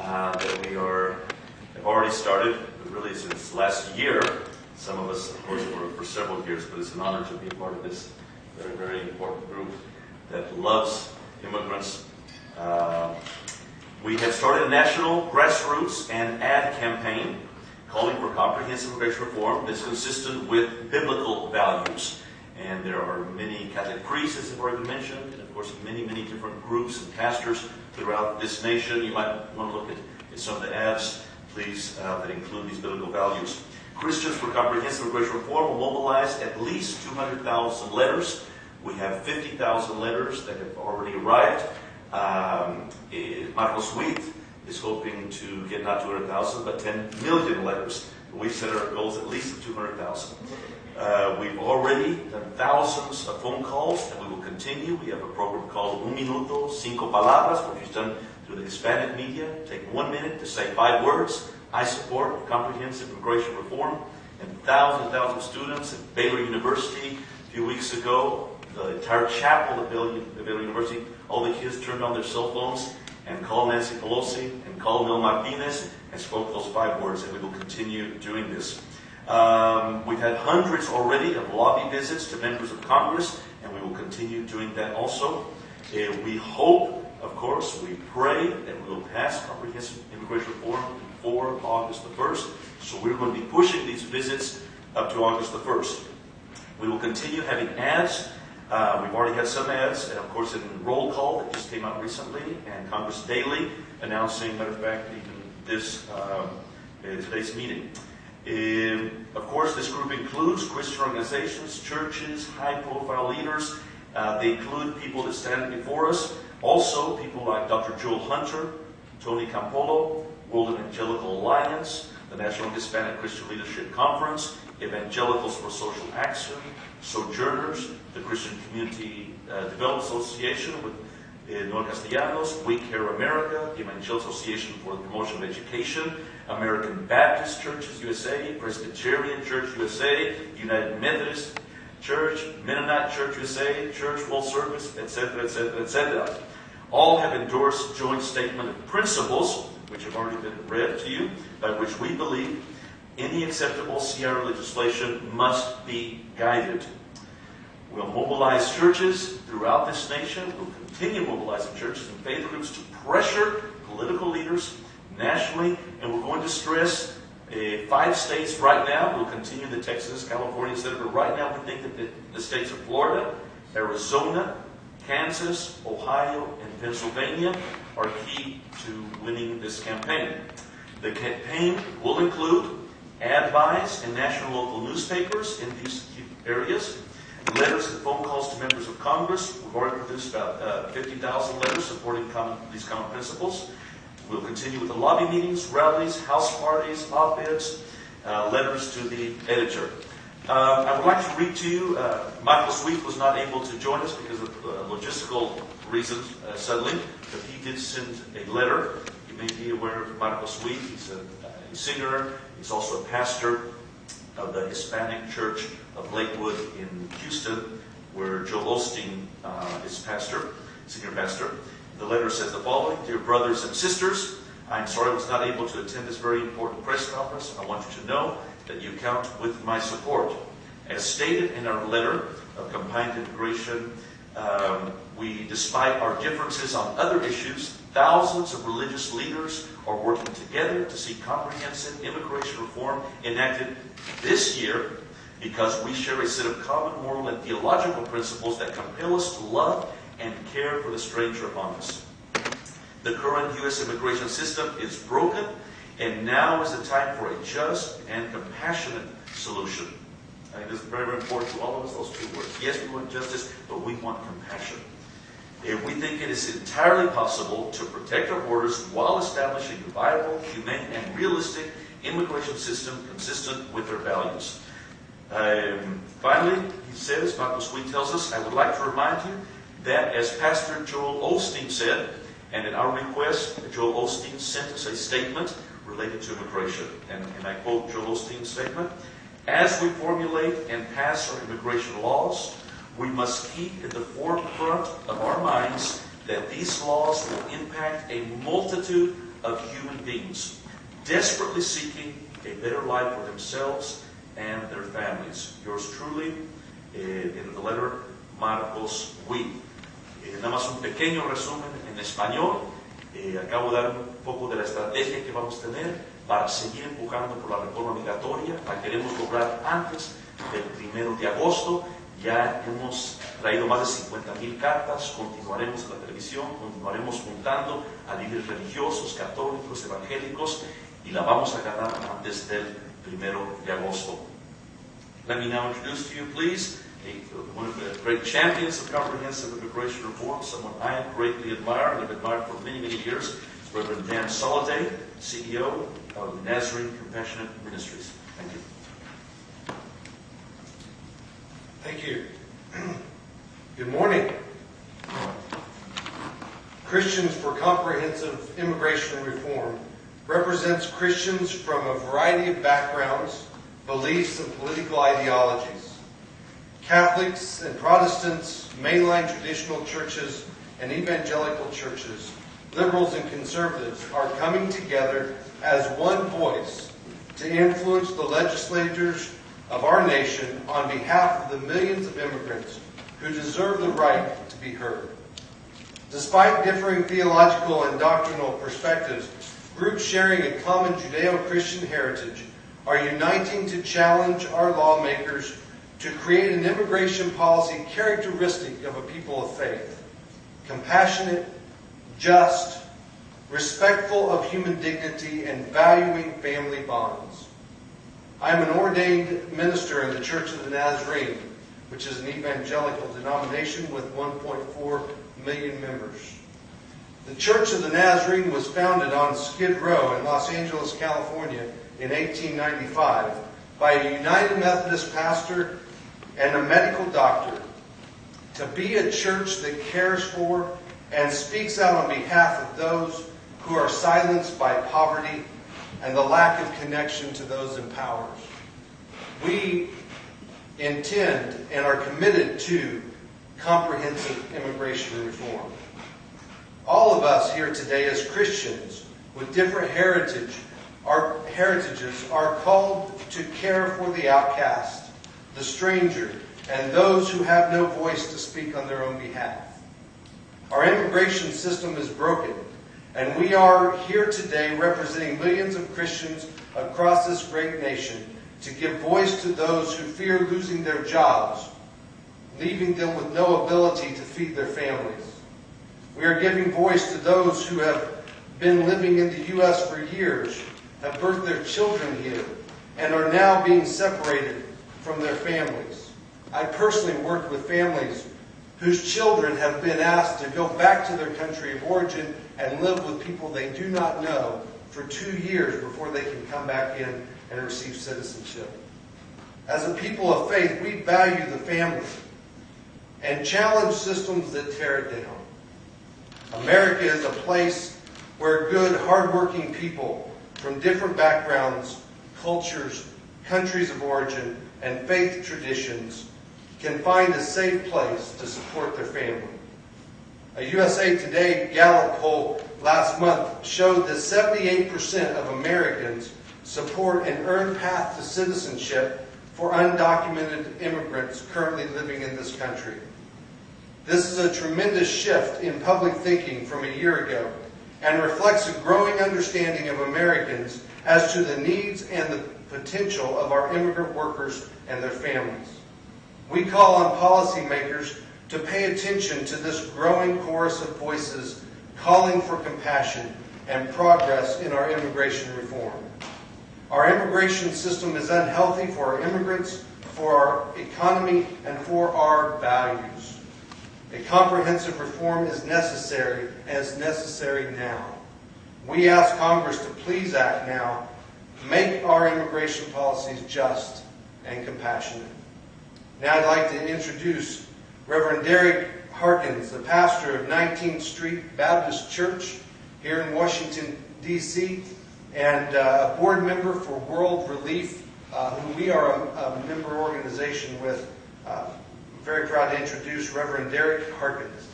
that have already started, really since last year. Some of us, of course, were for several years, but it's an honor to be a part of this very, very important group that loves immigrants. We have started a national grassroots and ad campaign calling for comprehensive immigration reform that's consistent with biblical values. And there are many Catholic priests, as I've already mentioned, and of course many, many different groups and pastors throughout this nation. You might want to look at some of the ads, please, that include these biblical values. Christians for Comprehensive Immigration Reform will mobilize at least 200,000 letters. We have 50,000 letters that have already arrived. Marcos Witt is hoping to get not 200,000, but 10 million letters. We've set our goals at least 200,000. We've already done thousands of phone calls, and we will continue. We have a program called Un Minuto, Cinco Palabras, which is done through the Hispanic media. Take 1 minute to say 5 words. I support comprehensive immigration reform. And thousands of students at Baylor University a few weeks ago, the entire chapel at Baylor University, all the kids turned on their cell phones and called Nancy Pelosi and called Mel Martinez and spoke those 5 words, and we will continue doing this. We've had hundreds already of lobby visits to members of Congress, and we will continue doing that also. We hope, of course, we pray that we will pass comprehensive immigration reform before August the 1st. So we're going to be pushing these visits up to August the 1st. We will continue having ads. We've already had some ads, and of course in Roll Call that just came out recently, and Congress Daily announcing, matter of fact, even this today's meeting. Of course, this group includes Christian organizations, churches, high-profile leaders. They include people that stand before us. Also, people like Dr. Joel Hunter, Tony Campolo, World Evangelical Alliance, the National Hispanic Christian Leadership Conference, Evangelicals for Social Action, Sojourners, the Christian Community Development Association with Noel Castellanos, We Care America, the Evangelical Association for the Promotion of Education, American Baptist Churches USA, Presbyterian Church USA, United Methodist Church, Mennonite Church USA, Church World Service, etc., etc., etc. All have endorsed joint statement of principles, which have already been read to you, by which we believe any acceptable CR legislation must be guided. We'll mobilize churches throughout this nation. We'll continue mobilizing churches and faith groups to pressure political leaders nationally, and we're going to stress 5 states right now. We'll continue the Texas, California, etc. But right now we think that the states of Florida, Arizona, Kansas, Ohio, and Pennsylvania are key to winning this campaign. The campaign will include ad buys in national and local newspapers in these areas, letters and phone calls to members of Congress. We've already produced about 50,000 letters supporting these common principles. We'll continue with the lobby meetings, rallies, house parties, op-eds, letters to the editor. I would like to read to you, Michael Sweet was not able to join us because of logistical reasons, suddenly, but he did send a letter. You may be aware of Michael Sweet. He's a singer. He's also a pastor of the Hispanic Church of Lakewood in Houston, where Joel Osteen is pastor, senior pastor. The letter says the following: Dear brothers and sisters, I'm sorry I was not able to attend this very important press conference. I want you to know that you count with my support. As stated in our letter of combined integration, despite our differences on other issues, thousands of religious leaders are working together to see comprehensive immigration reform enacted this year because we share a set of common moral and theological principles that compel us to love and care for the stranger among us. The current U.S. immigration system is broken, and now is the time for a just and compassionate solution. I think this is very, very important to all of us, those 2 words. Yes, we want justice, but we want compassion. We think it is entirely possible to protect our borders while establishing a viable, humane, and realistic immigration system consistent with our values. Finally, he says, Michael Sweet tells us, I would like to remind you that as Pastor Joel Osteen said, and at our request, Joel Osteen sent us a statement related to immigration. And I quote Joel Osteen's statement: as we formulate and pass our immigration laws, we must keep in the forefront of our minds that these laws will impact a multitude of human beings, desperately seeking a better life for themselves and their families. Yours truly, in the letter, Marcos Witt. Nada más un pequeño resumen en español. Acabo de dar un poco de la estrategia que vamos a tener para seguir empujando por la reforma migratoria. La queremos lograr antes del 1 de agosto. Ya hemos traído más de 50,000 cartas, continuaremos en la televisión, continuaremos juntando a líderes religiosos, católicos, evangélicos, y la vamos a ganar antes del 1 de agosto. Let me now introduce to you, please, one of the great champions of comprehensive immigration reform, someone I greatly admire and have admired for many, many years, Reverend Dan Soliday, CEO of the Nazarene Compassionate Ministries. Thank you. Thank you. Good morning. Christians for Comprehensive Immigration Reform represents Christians from a variety of backgrounds, beliefs, and political ideologies. Catholics and Protestants, mainline traditional churches and evangelical churches, liberals and conservatives are coming together as one voice to influence the legislators of our nation on behalf of the millions of immigrants who deserve the right to be heard. Despite differing theological and doctrinal perspectives, groups sharing a common Judeo-Christian heritage are uniting to challenge our lawmakers to create an immigration policy characteristic of a people of faith: compassionate, just, respectful of human dignity, and valuing family bonds. I am an ordained minister in the Church of the Nazarene, which is an evangelical denomination with 1.4 million members. The Church of the Nazarene was founded on Skid Row in Los Angeles, California in 1895 by a United Methodist pastor and a medical doctor to be a church that cares for and speaks out on behalf of those who are silenced by poverty and the lack of connection to those in power. We intend and are committed to comprehensive immigration reform. All of us here today as Christians with different heritages are called to care for the outcast, the stranger, and those who have no voice to speak on their own behalf. Our immigration system is broken, and we are here today representing millions of Christians across this great nation to give voice to those who fear losing their jobs, leaving them with no ability to feed their families. We are giving voice to those who have been living in the U.S. for years, have birthed their children here, and are now being separated from their families. I personally worked with families whose children have been asked to go back to their country of origin and live with people they do not know for 2 years before they can come back in and receive citizenship. As a people of faith, we value the family and challenge systems that tear it down. America is a place where good, hardworking people from different backgrounds, cultures, countries of origin, and faith traditions can find a safe place to support their family. A USA Today Gallup poll last month showed that 78% of Americans support an earned path to citizenship for undocumented immigrants currently living in this country. This is a tremendous shift in public thinking from a year ago and reflects a growing understanding of Americans as to the needs and the potential of our immigrant workers and their families. We call on policymakers to pay attention to this growing chorus of voices calling for compassion and progress in our immigration reform. Our immigration system is unhealthy for our immigrants, for our economy, and for our values. A comprehensive reform is necessary, and it's necessary now. We ask Congress to please act now, make our immigration policies just and compassionate. Now I'd like to introduce Reverend Derek Harkins, the pastor of 19th Street Baptist Church here in Washington, D.C., and a board member for World Relief, who we are a member organization with. Very proud to introduce Reverend Derek Harkins.